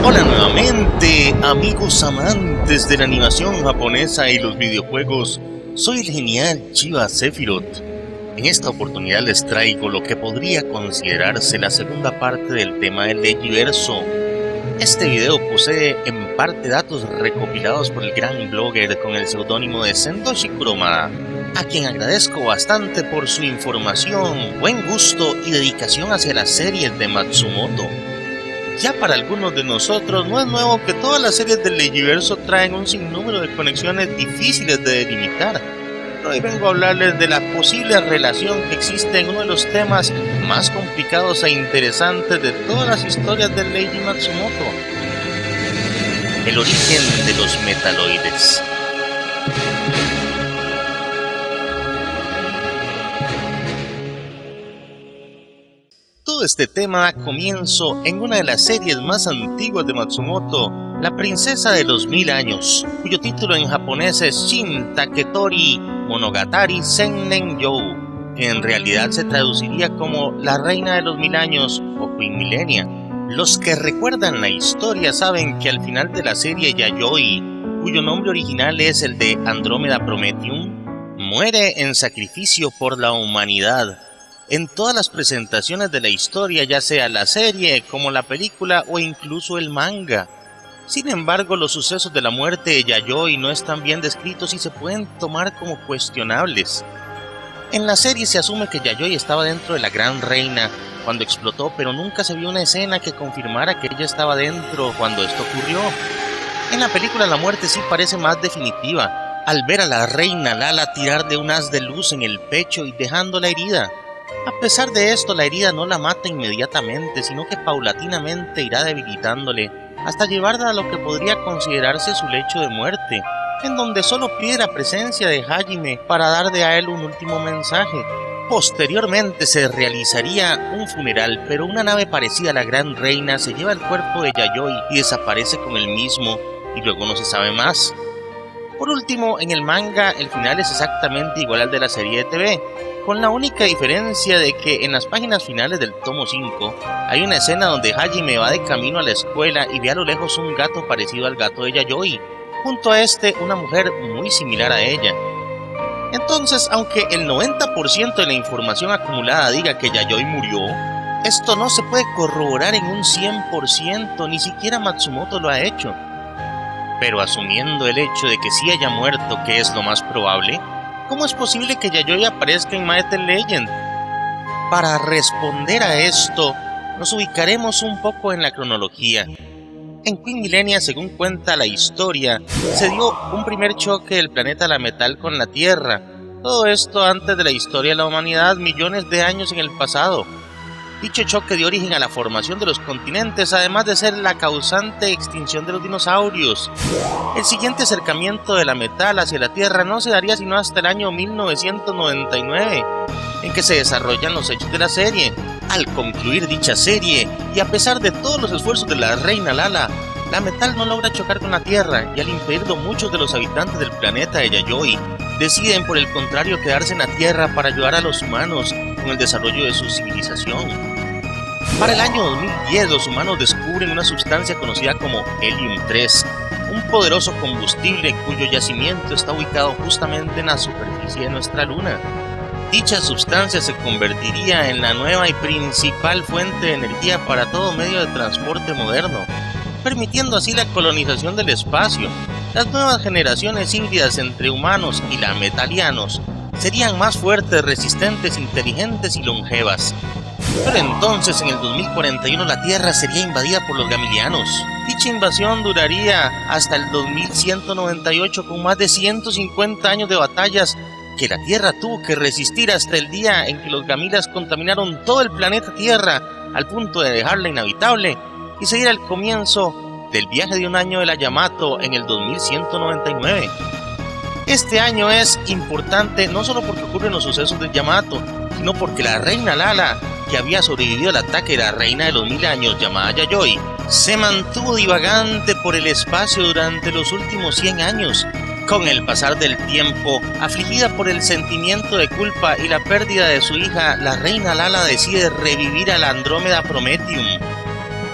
Hola nuevamente, amigos amantes de la animación japonesa y los videojuegos. Soy el genial Chiba Sephiroth. En esta oportunidad les traigo lo que podría considerarse la segunda parte del tema del Legiverso. Este video posee en parte datos recopilados por el gran blogger con el seudónimo de Sendoshi Kuromada, a quien agradezco bastante por su información, buen gusto y dedicación hacia las series de Matsumoto. Ya para algunos de nosotros no es nuevo que todas las series del Legiverso traen un sinnúmero de conexiones difíciles de delimitar. Hoy vengo a hablarles de la posible relación que existe en uno de los temas más complicados e interesantes de todas las historias del Leiji Matsumoto: el origen de los metaloides. Todo este tema da comienzo en una de las series más antiguas de Matsumoto, La Princesa de los Mil Años, cuyo título en japonés es Shin Taketori Monogatari Sennen You, que en realidad se traduciría como La Reina de los Mil Años o Queen Millenia. Los que recuerdan la historia saben que al final de la serie Yayoi, cuyo nombre original es el de Andrómeda Prometheum, muere en sacrificio por la humanidad. En todas las presentaciones de la historia, ya sea la serie, como la película o incluso el manga. Sin embargo, los sucesos de la muerte de Yayoi no están bien descritos y se pueden tomar como cuestionables. En la serie se asume que Yayoi estaba dentro de la Gran Reina cuando explotó, pero nunca se vio una escena que confirmara que ella estaba dentro cuando esto ocurrió. En la película la muerte sí parece más definitiva, al ver a la reina Lala tirarle un haz de luz en el pecho y dejándola herida. A pesar de esto, la herida no la mata inmediatamente, sino que paulatinamente irá debilitándole, hasta llevarla a lo que podría considerarse su lecho de muerte, en donde solo pide la presencia de Hajime para darle a él un último mensaje. Posteriormente se realizaría un funeral, pero una nave parecida a la Gran Reina se lleva el cuerpo de Yayoi y desaparece con el mismo, y luego no se sabe más. Por último, en el manga el final es exactamente igual al de la serie de TV, con la única diferencia de que en las páginas finales del tomo 5 hay una escena donde Hajime va de camino a la escuela y ve a lo lejos un gato parecido al gato de Yayoi, junto a este una mujer muy similar a ella. Entonces, aunque el 90% de la información acumulada diga que Yayoi murió, esto no se puede corroborar en un 100%, ni siquiera Matsumoto lo ha hecho. Pero asumiendo el hecho de que sí haya muerto, que es lo más probable, ¿cómo es posible que Yayoi aparezca en Master Legend? Para responder a esto, nos ubicaremos un poco en la cronología. En Queen Millenia, según cuenta la historia, se dio un primer choque del planeta La Metal con la Tierra. Todo esto antes de la historia de la humanidad, millones de años en el pasado. Dicho choque dio origen a la formación de los continentes, además de ser la causante extinción de los dinosaurios. El siguiente acercamiento de la Metal hacia la Tierra no se daría sino hasta el año 1999, en que se desarrollan los hechos de la serie. Al concluir dicha serie, y a pesar de todos los esfuerzos de la reina Lala, la Metal no logra chocar con la Tierra, y al impedirlo muchos de los habitantes del planeta de Yayoi deciden por el contrario quedarse en la Tierra para ayudar a los humanos con el desarrollo de su civilización. Para el año 2010, los humanos descubren una sustancia conocida como Helium-3, un poderoso combustible cuyo yacimiento está ubicado justamente en la superficie de nuestra luna. Dicha sustancia se convertiría en la nueva y principal fuente de energía para todo medio de transporte moderno, permitiendo así la colonización del espacio. Las nuevas generaciones híbridas entre humanos y lametalianos serían más fuertes, resistentes, inteligentes y longevas. Pero entonces, en el 2041, la Tierra sería invadida por los gamilianos. Dicha invasión duraría hasta el 2198, con más de 150 años de batallas que la Tierra tuvo que resistir hasta el día en que los gamilas contaminaron todo el planeta Tierra al punto de dejarla inhabitable, y sería el comienzo del viaje de un año de la Yamato en el 2199. Este año es importante no solo porque ocurren los sucesos de Yamato, sino porque la reina Lala, que había sobrevivido al ataque de la reina de los 1000 años llamada Yayoi, se mantuvo divagante por el espacio durante los últimos 100 años, Con el pasar del tiempo, afligida por el sentimiento de culpa y la pérdida de su hija, la reina Lala decide revivir a la Andrómeda Prometheum,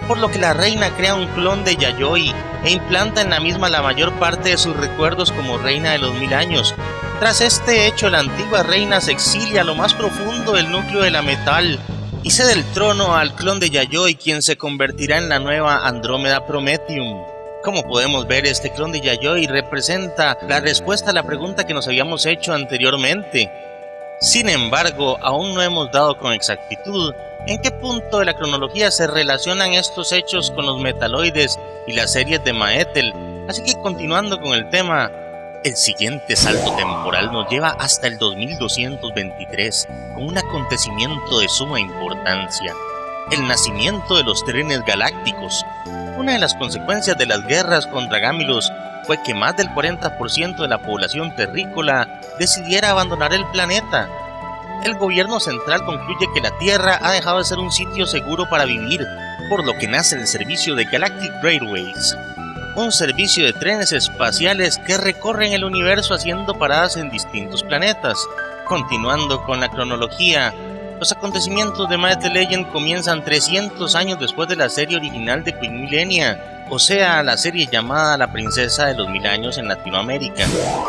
por lo que la reina crea un clon de Yayoi e implanta en la misma la mayor parte de sus recuerdos como reina de los 1000 años. Tras este hecho, la antigua reina se exilia a lo más profundo del núcleo de la Metal y cede el trono al clon de Yayoi, quien se convertirá en la nueva Andrómeda Prometheum. Como podemos ver, este clon de Yayoi representa la respuesta a la pregunta que nos habíamos hecho anteriormente. Sin embargo, aún no hemos dado con exactitud en qué punto de la cronología se relacionan estos hechos con los metaloides y las series de Maethel, así que continuando con el tema, el siguiente salto temporal nos lleva hasta el 2223, con un acontecimiento de suma importancia: el nacimiento de los trenes galácticos. Una de las consecuencias de las guerras contra Gamilus fue que más del 40% de la población terrícola decidiera abandonar el planeta. El gobierno central concluye que la Tierra ha dejado de ser un sitio seguro para vivir, por lo que nace el servicio de Galactic Railways, un servicio de trenes espaciales que recorren el universo haciendo paradas en distintos planetas. Continuando con la cronología, los acontecimientos de Maethel Legend comienzan 300 años después de la serie original de Queen Millennia, o sea, la serie llamada La Princesa de los 1000 años en Latinoamérica.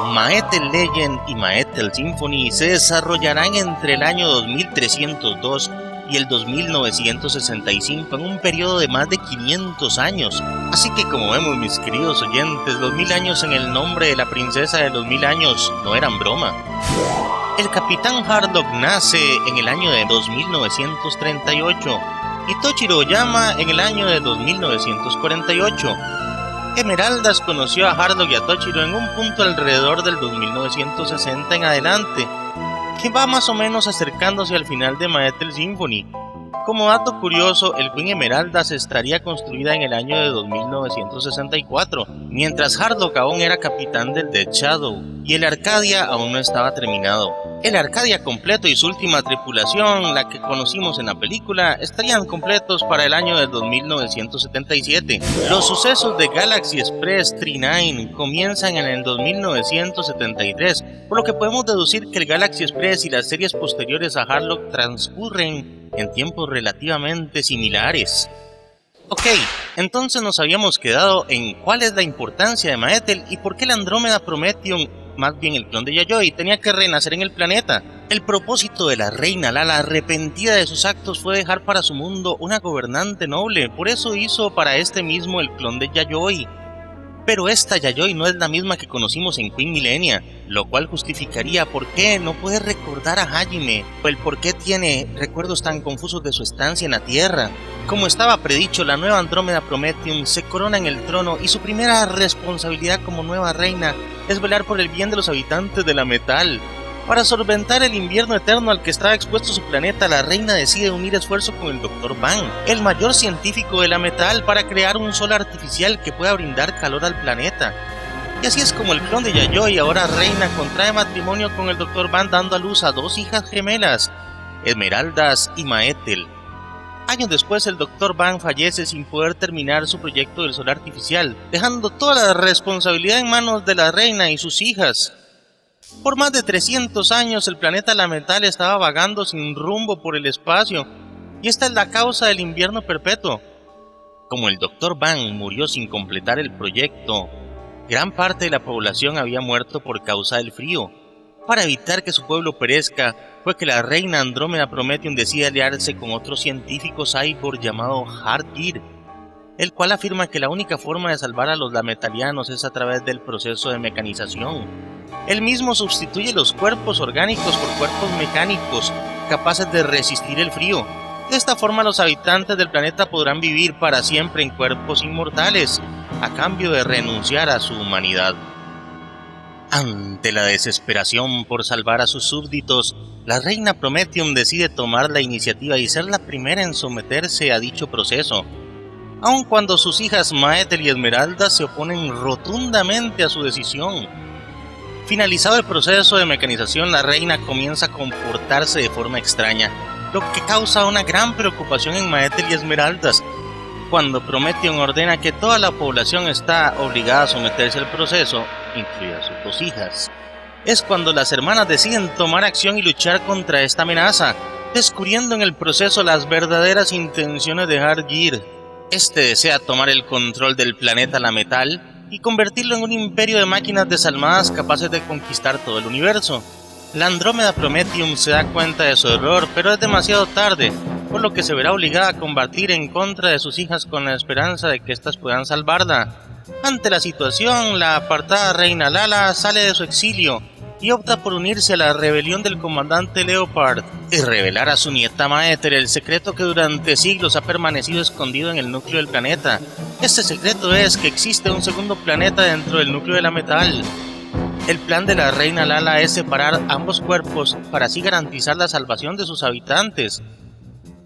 Maethel Legend y Maethel Symphony se desarrollarán entre el año 2302 y el 2965 en un periodo de más de 500 años. Así que, como vemos, mis queridos oyentes, los 1000 años en el nombre de la Princesa de los 1000 años no eran broma. El Capitán Harlock nace en el año de 2938 y Toshiro Oyama en el año de 2948. Emeraldas conoció a Harlock y a Toshiro en un punto alrededor del 2960 en adelante, que va más o menos acercándose al final de Maethel Symphony. Como dato curioso, el Queen Emeraldas estaría construida en el año de 2964, mientras Harlock aún era capitán del Death Shadow y el Arcadia aún no estaba terminado. El Arcadia completo y su última tripulación, la que conocimos en la película, estarían completos para el año de 2977. Los sucesos de Galaxy Express 39 comienzan en el 2973, por lo que podemos deducir que el Galaxy Express y las series posteriores a Harlock transcurren en tiempos relativamente similares. Ok, entonces nos habíamos quedado en cuál es la importancia de Maethel y por qué la Andrómeda Prometheum, más bien el clon de Yayoi, tenía que renacer en el planeta. El propósito de la reina Lala, arrepentida de sus actos, fue dejar para su mundo una gobernante noble, por eso hizo para este mismo el clon de Yayoi. Pero esta Yayoi no es la misma que conocimos en Queen Millennia, lo cual justificaría por qué no puede recordar a Hajime, o el por qué tiene recuerdos tan confusos de su estancia en la Tierra. Como estaba predicho, la nueva Andrómeda Prometheum se corona en el trono y su primera responsabilidad como nueva reina es velar por el bien de los habitantes de la Metal. Para solventar el invierno eterno al que estaba expuesto su planeta, la reina decide unir esfuerzo con el Dr. Bang, el mayor científico de la Metal, para crear un sol artificial que pueda brindar calor al planeta. Y así es como el clon de Yayoi, ahora reina, contrae matrimonio con el Dr. Bang, dando a luz a dos hijas gemelas, Esmeraldas y Maethel. Años después, el Dr. Bang fallece sin poder terminar su proyecto del sol artificial, dejando toda la responsabilidad en manos de la reina y sus hijas. Por más de 300 años, el planeta La Metal estaba vagando sin rumbo por el espacio, y esta es la causa del invierno perpetuo. Como el Dr. Bang murió sin completar el proyecto, gran parte de la población había muerto por causa del frío. Para evitar que su pueblo perezca, fue que la reina Andrómeda Prometheum decide aliarse con otro científico cyborg llamado Hardgear, el cual afirma que la única forma de salvar a los lametalianos es a través del proceso de mecanización. Él mismo sustituye los cuerpos orgánicos por cuerpos mecánicos capaces de resistir el frío. De esta forma, los habitantes del planeta podrán vivir para siempre en cuerpos inmortales, a cambio de renunciar a su humanidad. Ante la desesperación por salvar a sus súbditos, la reina Prometheum decide tomar la iniciativa y ser la primera en someterse a dicho proceso, aun cuando sus hijas Maethel y Esmeralda se oponen rotundamente a su decisión. Finalizado el proceso de mecanización, la reina comienza a comportarse de forma extraña, lo que causa una gran preocupación en Maethel y Esmeraldas. Cuando Prometheum ordena que toda la población está obligada a someterse al proceso, incluidas sus 2 hijas. Es cuando las hermanas deciden tomar acción y luchar contra esta amenaza, descubriendo en el proceso las verdaderas intenciones de Hardgear. Este desea tomar el control del planeta Lametal y convertirlo en un imperio de máquinas desalmadas capaces de conquistar todo el universo. La Andrómeda Prometheum se da cuenta de su error, pero es demasiado tarde, por lo que se verá obligada a combatir en contra de sus hijas con la esperanza de que éstas puedan salvarla. Ante la situación, la apartada reina Lala sale de su exilio y opta por unirse a la rebelión del comandante Leopard y revelar a su nieta Maether el secreto que durante siglos ha permanecido escondido en el núcleo del planeta. Este secreto es que existe un segundo planeta dentro del núcleo de Lametal. El plan de la reina Lala es separar ambos cuerpos para así garantizar la salvación de sus habitantes.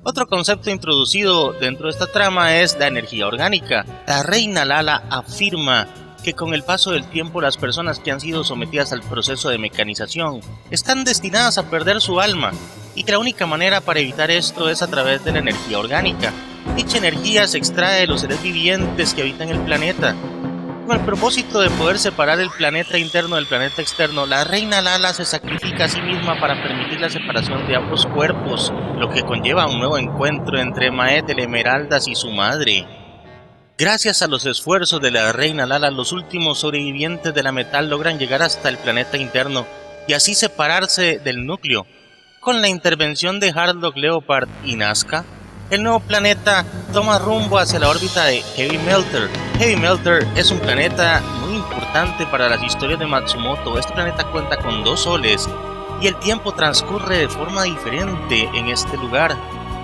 Otro concepto introducido dentro de esta trama es la energía orgánica. La reina Lala afirma que con el paso del tiempo las personas que han sido sometidas al proceso de mecanización están destinadas a perder su alma y que la única manera para evitar esto es a través de la energía orgánica. Dicha energía se extrae de los seres vivientes que habitan el planeta. Con el propósito de poder separar el planeta interno del planeta externo, la reina Lala se sacrifica a sí misma para permitir la separación de ambos cuerpos, lo que conlleva un nuevo encuentro entre Maether Emeraldas y su madre. Gracias a los esfuerzos de la reina Lala, los últimos sobrevivientes de Lametal logran llegar hasta el planeta interno y así separarse del núcleo. Con la intervención de Harlock, Leopard y Nazca, el nuevo planeta toma rumbo hacia la órbita de Heavy Melter. Heavy Melter es un planeta muy importante para las historias de Matsumoto. Este planeta cuenta con 2 soles y el tiempo transcurre de forma diferente en este lugar,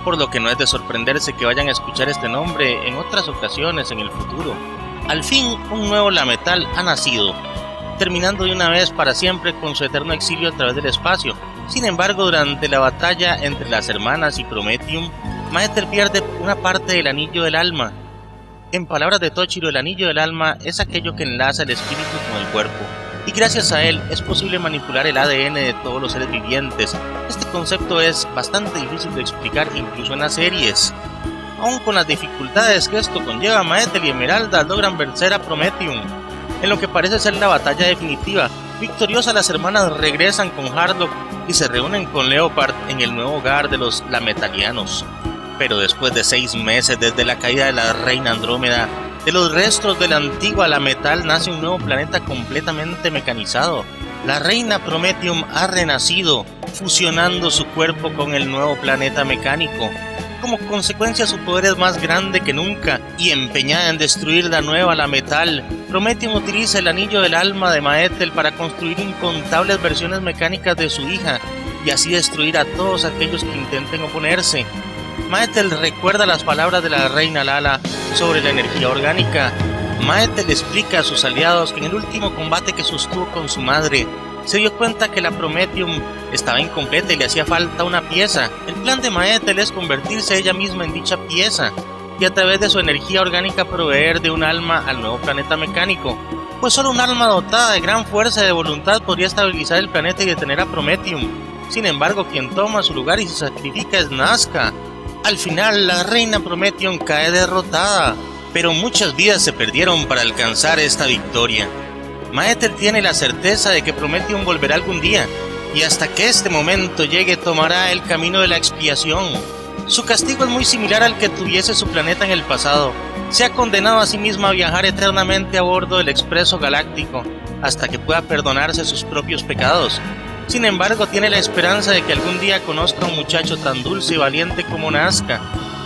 por lo que no es de sorprenderse que vayan a escuchar este nombre en otras ocasiones en el futuro. Al fin, un nuevo Lametal ha nacido, terminando de una vez para siempre con su eterno exilio a través del espacio. Sin embargo, durante la batalla entre las hermanas y Prometheum, Maether pierde una parte del anillo del alma. En palabras de Toshiro, el anillo del alma es aquello que enlaza el espíritu con el cuerpo, y gracias a él es posible manipular el ADN de todos los seres vivientes. Este concepto es bastante difícil de explicar incluso en las series. Aun con las dificultades que esto conlleva, Maether y Emeralda logran vencer a Prometheum. En lo que parece ser la batalla definitiva, victoriosas las hermanas regresan con Harlock y se reúnen con Leopard en el nuevo hogar de los Lametalianos. Pero después de 6 meses desde la caída de la reina Andrómeda, de los restos de la antigua Lametal nace un nuevo planeta completamente mecanizado. La reina Prometheum ha renacido, fusionando su cuerpo con el nuevo planeta mecánico. Como consecuencia, su poder es más grande que nunca, y empeñada en destruir la nueva Lametal, Prometheum utiliza el anillo del alma de Maether para construir incontables versiones mecánicas de su hija, y así destruir a todos aquellos que intenten oponerse. Maether recuerda las palabras de la reina Lala sobre la energía orgánica. Maether le explica a sus aliados que en el último combate que sostuvo con su madre, se dio cuenta que la Prometheum estaba incompleta y le hacía falta una pieza. El plan de Maether es convertirse ella misma en dicha pieza y a través de su energía orgánica proveer de un alma al nuevo planeta mecánico, pues solo un alma dotada de gran fuerza de voluntad podría estabilizar el planeta y detener a Prometheum. Sin embargo, quien toma su lugar y se sacrifica es Nazca. Al final, la reina Prometheum cae derrotada, pero muchas vidas se perdieron para alcanzar esta victoria. Maether tiene la certeza de que Prometheum volverá algún día, y hasta que este momento llegue tomará el camino de la expiación. Su castigo es muy similar al que tuviese su planeta en el pasado. Se ha condenado a sí misma a viajar eternamente a bordo del Expreso Galáctico, hasta que pueda perdonarse sus propios pecados. Sin embargo, tiene la esperanza de que algún día conozca a un muchacho tan dulce y valiente como Nazca.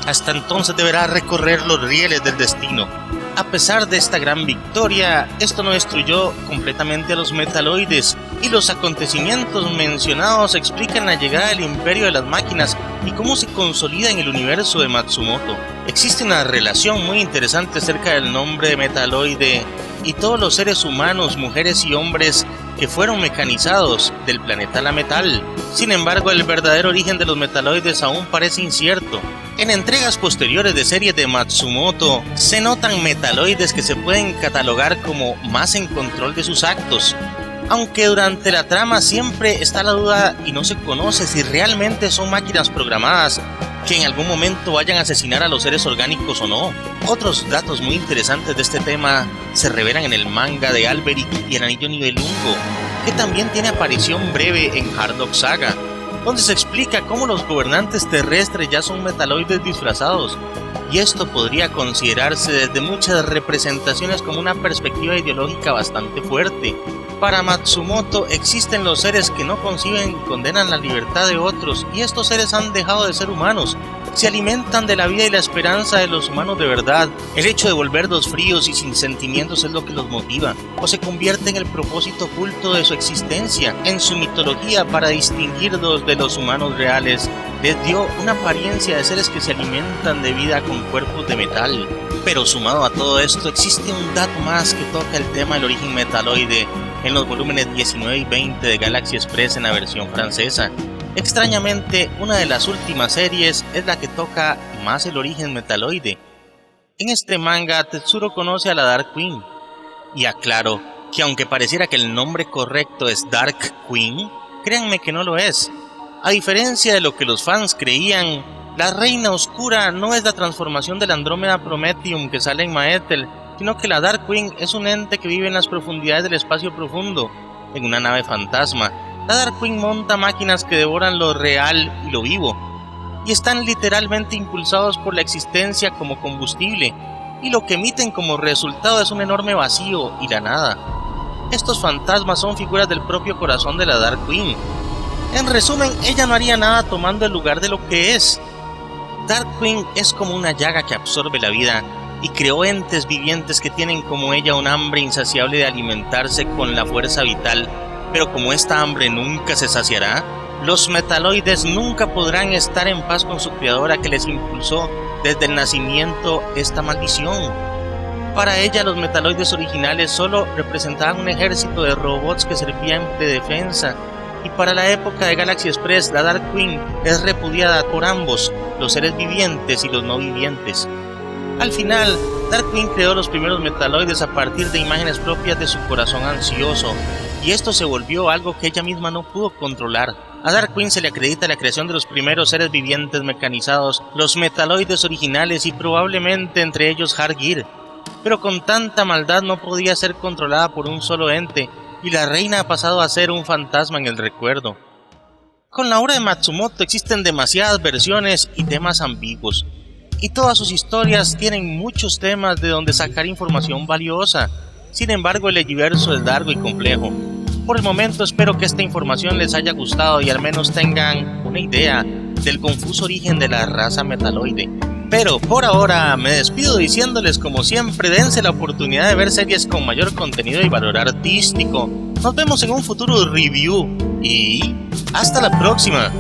Hasta entonces deberá recorrer los rieles del destino. A pesar de esta gran victoria, esto no destruyó completamente a los metaloides, y los acontecimientos mencionados explican la llegada del Imperio de las Máquinas y cómo se consolida en el universo de Matsumoto. Existe una relación muy interesante acerca del nombre de metaloide y todos los seres humanos, mujeres y hombres que fueron mecanizados del planeta Lametal. Sin embargo, el verdadero origen de los metaloides aún parece incierto. En entregas posteriores de series de Matsumoto, se notan metaloides que se pueden catalogar como más en control de sus actos, aunque durante la trama siempre está la duda y no se conoce si realmente son máquinas programadas que en algún momento vayan a asesinar a los seres orgánicos o no. Otros datos muy interesantes de este tema se revelan en el manga de Alberic y el Anillo Nibelungo, que también tiene aparición breve en Harlock Saga, donde se explica cómo los gobernantes terrestres ya son metaloides disfrazados, y esto podría considerarse desde muchas representaciones como una perspectiva ideológica bastante fuerte. Para Matsumoto existen los seres que no conciben y condenan la libertad de otros, y estos seres han dejado de ser humanos. Se alimentan de la vida y la esperanza de los humanos de verdad. El hecho de volverlos fríos y sin sentimientos es lo que los motiva, o se convierte en el propósito oculto de su existencia. En su mitología, para distinguirlos de los humanos reales, les dio una apariencia de seres que se alimentan de vida con cuerpos de metal. Pero sumado a todo esto, existe un dato más que toca el tema del origen metaloide en los volúmenes 19 y 20 de Galaxy Express en la versión francesa. Extrañamente, una de las últimas series es la que toca más el origen metaloide. En este manga, Tetsuro conoce a la Dark Queen. Y aclaro que aunque pareciera que el nombre correcto es Dark Queen, créanme que no lo es. A diferencia de lo que los fans creían, la Reina Oscura no es la transformación del Andrómeda Prometheum que sale en Maethel, sino que la Dark Queen es un ente que vive en las profundidades del espacio profundo, en una nave fantasma. La Dark Queen monta máquinas que devoran lo real y lo vivo, y están literalmente impulsados por la existencia como combustible, y lo que emiten como resultado es un enorme vacío y la nada. Estos fantasmas son figuras del propio corazón de la Dark Queen. En resumen, ella no haría nada tomando el lugar de lo que es. Dark Queen es como una llaga que absorbe la vida, y creó entes vivientes que tienen como ella un hambre insaciable de alimentarse con la fuerza vital. Pero como esta hambre nunca se saciará, los metaloides nunca podrán estar en paz con su creadora que les impulsó desde el nacimiento esta maldición. Para ella, los metaloides originales solo representaban un ejército de robots que servían de defensa, y para la época de Galaxy Express, la Dark Queen es repudiada por ambos, los seres vivientes y los no vivientes. Al final, Dark Queen creó los primeros metaloides a partir de imágenes propias de su corazón ansioso, y esto se volvió algo que ella misma no pudo controlar. A Dark Queen se le acredita la creación de los primeros seres vivientes mecanizados, los metaloides originales y probablemente entre ellos Hardgear, pero con tanta maldad no podía ser controlada por un solo ente, y la reina ha pasado a ser un fantasma en el recuerdo. Con la obra de Matsumoto existen demasiadas versiones y temas ambiguos, y todas sus historias tienen muchos temas de donde sacar información valiosa. Sin embargo, el Legiverso es largo y complejo. Por el momento espero que esta información les haya gustado y al menos tengan una idea del confuso origen de la raza metaloide. Pero por ahora me despido diciéndoles, como siempre, dense la oportunidad de ver series con mayor contenido y valor artístico. Nos vemos en un futuro review y hasta la próxima.